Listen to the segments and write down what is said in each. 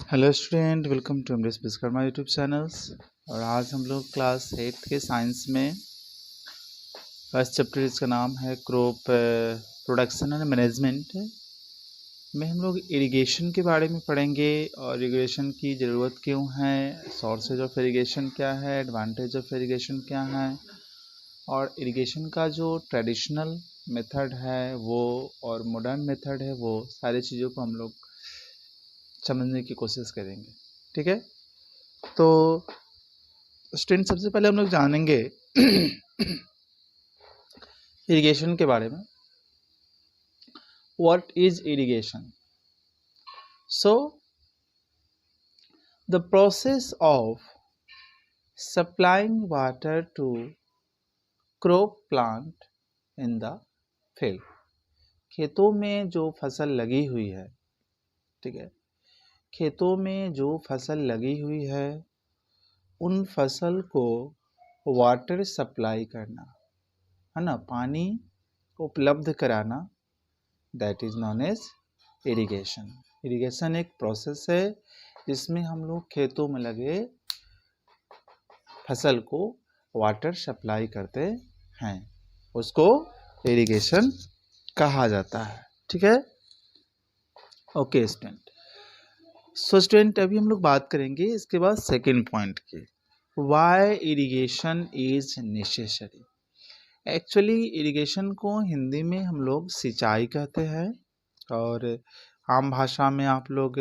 Hello student, welcome to एमरेस Vishwakarma YouTube channels. और आज हम लोग क्लास 8 के साइंस में फर्स्ट चैप्टर, इसका नाम है क्रॉप प्रोडक्शन एंड मैनेजमेंट में हम लोग इरिगेशन के बारे में पढ़ेंगे और इरिगेशन की ज़रूरत क्यों है, सोर्सेज ऑफ इरिगेशन क्या है, एडवांटेज ऑफ इरिगेशन क्या है और इरिगेशन का जो ट्रेडिशनल मेथड है वो और मॉडर्न मेथड है वो सारी चीज़ों को हम लोग समझने की कोशिश करेंगे। ठीक है, तो स्टूडेंट सबसे पहले हम लोग जानेंगे इरिगेशन के बारे में। What is irrigation? So the process of supplying water to crop plant in the field. खेतों में जो फसल लगी हुई है, ठीक है, खेतों में जो फसल लगी हुई है उन फसल को वाटर सप्लाई करना, है ना, पानी उपलब्ध कराना, that is known as irrigation. Irrigation एक प्रोसेस है जिसमें हम लोग खेतों में लगे फसल को वाटर सप्लाई करते हैं, उसको इरिगेशन कहा जाता है। ठीक है, ओके स्टूडेंट। सो स्टूडेंट, अभी हम लोग बात करेंगे इसके बाद सेकेंड पॉइंट की, why irrigation is necessary. Actually irrigation को हिंदी में हम लोग सिंचाई कहते हैं और आम भाषा में आप लोग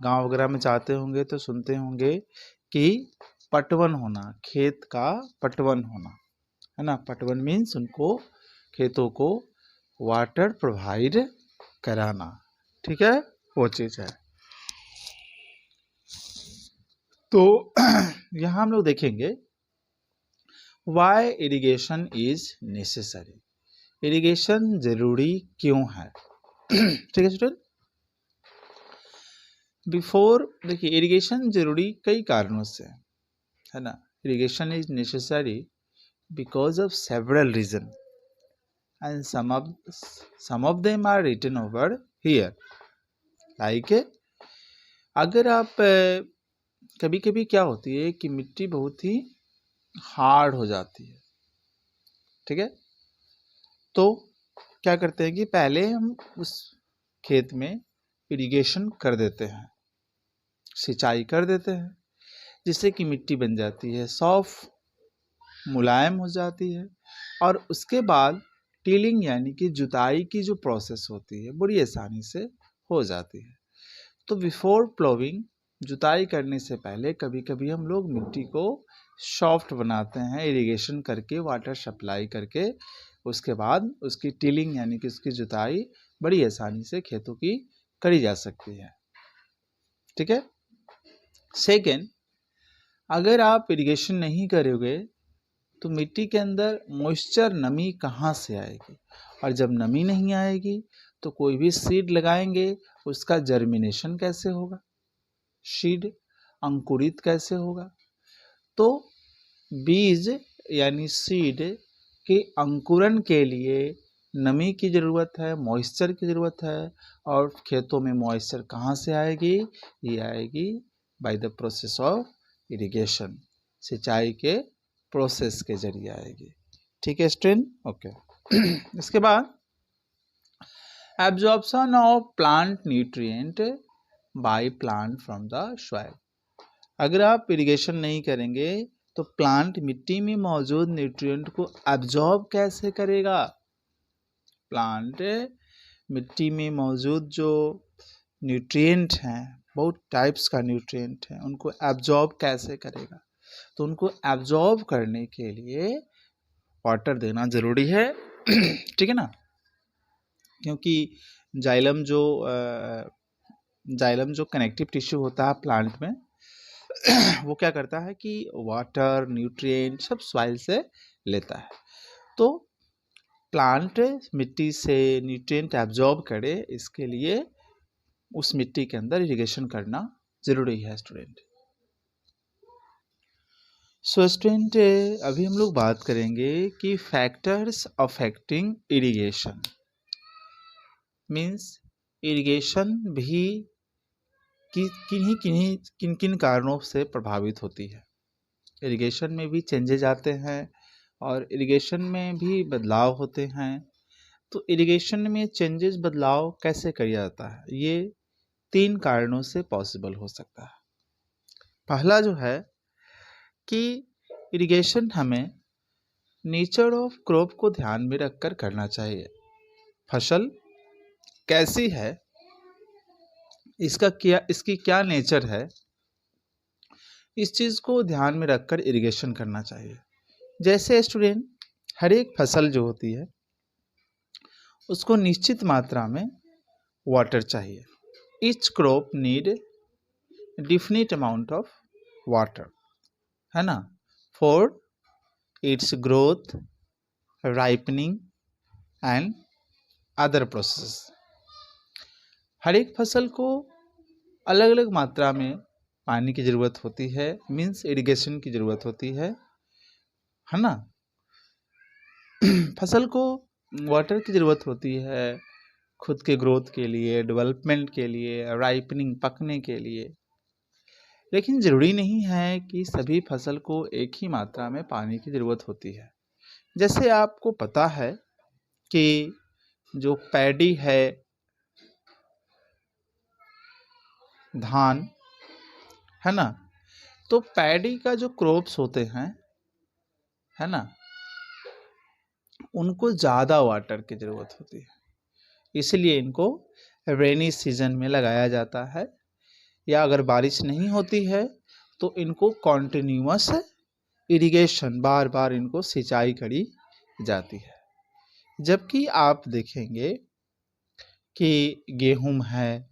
गांव वगैरह में जाते होंगे तो सुनते होंगे कि पटवन होना, खेत का पटवन होना, है ना। पटवन मीन्स उनको खेतों को वाटर प्रोवाइड कराना, ठीक है, वो चीज़ है। तो यहाँ हम लोग देखेंगे why irrigation is necessary, irrigation जरूरी क्यों है। ठीक है स्टूडेंट, बिफोर देखिए इरिगेशन जरूरी कई कारणों से है ना। Irrigation is necessary because of several reason and some of them are written over here. Like अगर आप कभी कभी क्या होती है कि मिट्टी बहुत ही हार्ड हो जाती है, ठीक है, तो क्या करते हैं कि पहले हम उस खेत में इरिगेशन कर देते हैं, सिंचाई कर देते हैं, जिससे कि मिट्टी बन जाती है सॉफ्ट, मुलायम हो जाती है और उसके बाद टिलिंग यानी कि जुताई की जो प्रोसेस होती है बड़ी आसानी से हो जाती है। तो बिफोर प्लोविंग, जुताई करने से पहले कभी कभी हम लोग मिट्टी को सॉफ्ट बनाते हैं इरिगेशन करके, वाटर सप्लाई करके, उसके बाद उसकी टिलिंग यानी कि उसकी जुताई बड़ी आसानी से खेतों की करी जा सकती है। ठीक है, सेकेंड, अगर आप इरिगेशन नहीं करोगे तो मिट्टी के अंदर मॉइस्चर, नमी कहाँ से आएगी, और जब नमी नहीं आएगी तो कोई भी सीड लगाएंगे उसका जर्मिनेशन कैसे होगा, सीड अंकुरित कैसे होगा। तो बीज यानी सीड के अंकुरण के लिए नमी की ज़रूरत है, मॉइस्चर की ज़रूरत है, और खेतों में मॉइस्चर कहाँ से आएगी, ये आएगी by the process of irrigation, सिंचाई के प्रोसेस के जरिए आएगी। ठीक है स्टूडेंट, ओके। इसके बाद absorption of plant nutrient by plant from the soil. अगर आप इरिगेशन नहीं करेंगे तो प्लांट मिट्टी में मौजूद न्यूट्रिएंट को एब्जॉर्ब कैसे करेगा। प्लांट मिट्टी में मौजूद जो न्यूट्रिएंट हैं, बहुत टाइप्स का न्यूट्रिएंट है, उनको एब्जॉर्ब कैसे करेगा। तो उनको एब्जॉर्ब करने के लिए वाटर देना ज़रूरी है। ठीक है ना, क्योंकि जाइलम जो कनेक्टिव टिश्यू होता है प्लांट में वो क्या करता है कि वाटर, न्यूट्रिएंट सब सॉइल से लेता है। तो प्लांट मिट्टी से न्यूट्रिएंट एब्जॉर्ब करे, इसके लिए उस मिट्टी के अंदर इरिगेशन करना ज़रूरी है स्टूडेंट। सो स्टूडेंट, अभी हम लोग बात करेंगे कि factors affecting irrigation. Means irrigation भी कि किन किन कारणों से प्रभावित होती है। इरिगेशन में भी चेंजेज आते हैं और इरिगेशन में भी बदलाव होते हैं। तो इरिगेशन में चेंजेस बदलाव कैसे किया जाता है, ये 3 कारणों से पॉसिबल हो सकता है। पहला जो है कि इरिगेशन हमें नेचर ऑफ क्रॉप को ध्यान में रखकर करना चाहिए। फसल कैसी है, इसकी क्या नेचर है, इस चीज़ को ध्यान में रखकर इरिगेशन करना चाहिए। जैसे स्टूडेंट, हर एक फसल जो होती है उसको निश्चित मात्रा में वाटर चाहिए। Each crop need definite amount of water, है ना, for its growth, ripening and other process. हर एक फसल को अलग अलग मात्रा में पानी की ज़रूरत होती है, मीन्स इरिगेशन की ज़रूरत होती है ना। फसल को वाटर की ज़रूरत होती है खुद के ग्रोथ के लिए, डेवलपमेंट के लिए, राइपनिंग पकने के लिए। लेकिन ज़रूरी नहीं है कि सभी फसल को एक ही मात्रा में पानी की ज़रूरत होती है। जैसे आपको पता है कि जो पैडी है, धान, है ना, तो पैडी का जो क्रॉप्स होते हैं, है ना, उनको ज़्यादा वाटर की ज़रूरत होती है, इसलिए इनको रेनी सीजन में लगाया जाता है। या अगर बारिश नहीं होती है तो इनको कॉन्टिन्यूअस इरिगेशन, बार बार इनको सिंचाई करी जाती है। जबकि आप देखेंगे कि गेहूं है,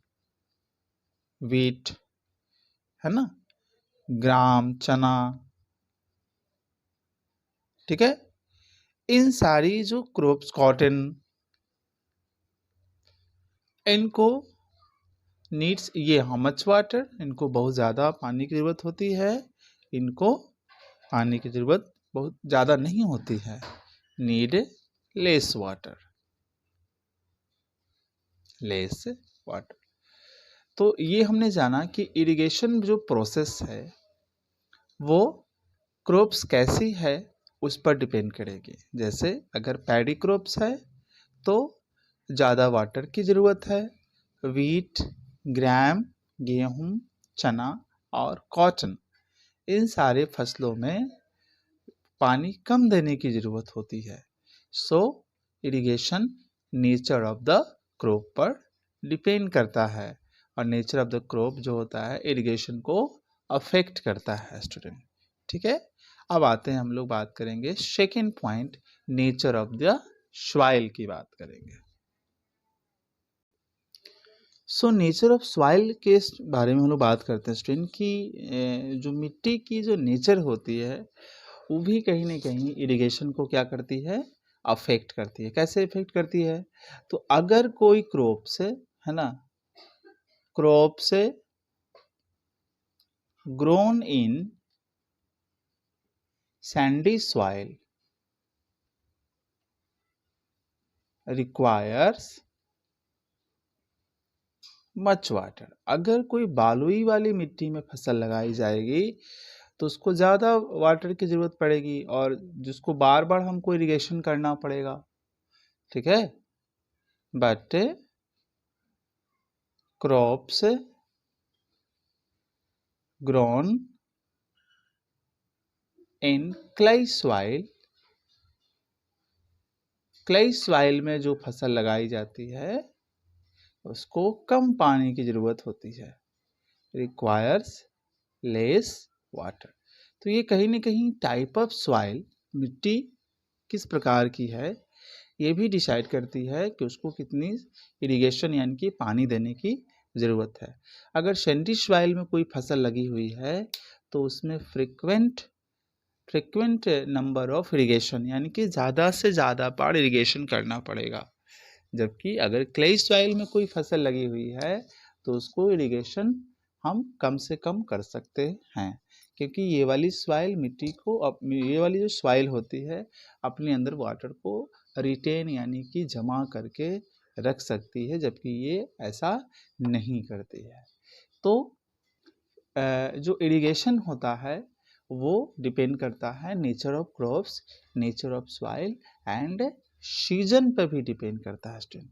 वीट, है ना, ग्राम, चना, ठीक है, इन सारी जो क्रॉप्स, कॉटन, इनको नीड्स ये हाउ मच वाटर, इनको बहुत ज़्यादा पानी की ज़रूरत होती है। इनको पानी की ज़रूरत बहुत ज़्यादा नहीं होती है, need less water, less water. तो ये हमने जाना कि इरिगेशन जो प्रोसेस है वो क्रॉप्स कैसी है उस पर डिपेंड करेगी। जैसे अगर पैडी क्रॉप्स है तो ज़्यादा वाटर की ज़रूरत है। वीट, ग्राम, गेहूं, चना और कॉटन, इन सारे फसलों में पानी कम देने की ज़रूरत होती है। So irrigation nature of the crop पर डिपेंड करता है और नेचर ऑफ द क्रॉप जो होता है इरिगेशन को अफेक्ट करता है स्टूडेंट, ठीक है। अब आते हैं, हम लोग बात करेंगे second point, nature of the soil की बात करेंगे। सो नेचर ऑफ सॉइल के बारे में हम लोग बात करते हैं स्टूडेंट कि जो मिट्टी की जो नेचर होती है वो भी कहीं ना कहीं इरिगेशन को क्या करती है, अफेक्ट करती है। कैसे इफेक्ट करती है, तो अगर कोई क्रॉप से, है ना, क्रॉप से grown in Sandy soil requires much water, अगर कोई बालुई वाली मिट्टी में फसल लगाई जाएगी तो उसको ज़्यादा वाटर की ज़रूरत पड़ेगी और जिसको बार बार हमको इरिगेशन करना पड़ेगा, ठीक है। But crops grown in clay soil, clay soil में जो फसल लगाई जाती है उसको कम पानी की ज़रूरत होती है, रिक्वायर्स लेस वाटर। तो ये कहीं ना कहीं टाइप ऑफ सॉइल, मिट्टी किस प्रकार की है, ये भी डिसाइड करती है कि उसको कितनी इरिगेशन यानी कि पानी देने की ज़रूरत है। अगर सैंडी सॉइल में कोई फसल लगी हुई है तो उसमें फ्रिक्वेंट नंबर ऑफ इरिगेशन यानी कि ज़्यादा से ज़्यादा बार इरिगेशन करना पड़ेगा। जबकि अगर क्ले सॉइल में कोई फसल लगी हुई है तो उसको इरिगेशन हम कम से कम कर सकते हैं, क्योंकि ये वाली सॉइल मिट्टी को, ये वाली जो सॉइल होती है अपने अंदर वाटर को रिटेन यानी कि जमा करके रख सकती है, जबकि ये ऐसा नहीं करती है। तो जो इरिगेशन होता है वो डिपेंड करता है nature of crops, nature of soil and season पे भी डिपेंड करता है स्टूडेंट।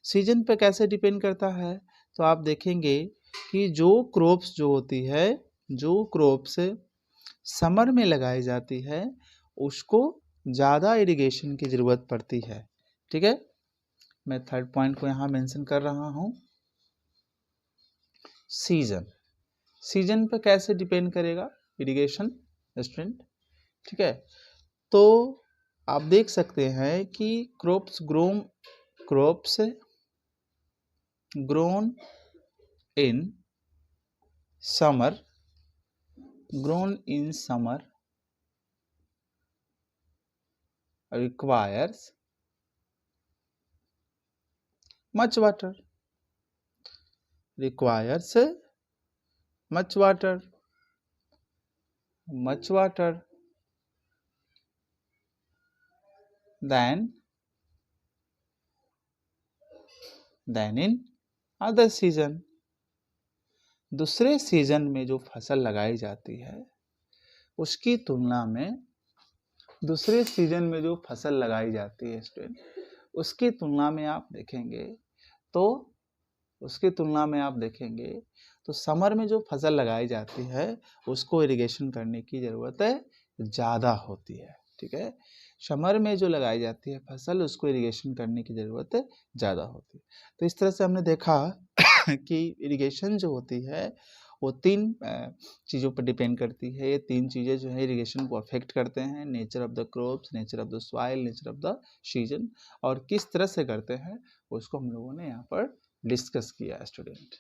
सीजन पे कैसे डिपेंड करता है, तो आप देखेंगे कि जो क्रॉप्स जो होती है, जो क्रॉप्स समर में लगाई जाती है उसको ज़्यादा इरिगेशन की ज़रूरत पड़ती है। ठीक है, मैं थर्ड पॉइंट को यहाँ मेंशन कर रहा हूँ। सीजन, सीजन पे कैसे डिपेंड करेगा इरिगेशन स्टूडेंट। ठीक है, तो आप देख सकते हैं कि crops grown in summer requires much water, much water than in other season। दूसरे सीजन में जो फसल लगाई जाती है उसकी तुलना में, दूसरे सीजन में जो फसल लगाई जाती है स्टूडेंट, उसकी तुलना में आप देखेंगे तो समर में जो फसल लगाई जाती है उसको इरिगेशन करने की ज़रूरत ज़्यादा होती है। ठीक है, समर में जो लगाई जाती है फसल उसको इरिगेशन करने की ज़रूरत ज़्यादा होती है। तो इस तरह से हमने देखा कि इरिगेशन जो होती है वो तीन चीज़ों पर डिपेंड करती है। ये तीन चीज़ें जो है इरिगेशन को अफेक्ट करते हैं, nature of the crops, nature of the soil, nature of the season, और किस तरह से करते हैं उसको हम लोगों ने यहाँ पर डिस्कस किया स्टूडेंट।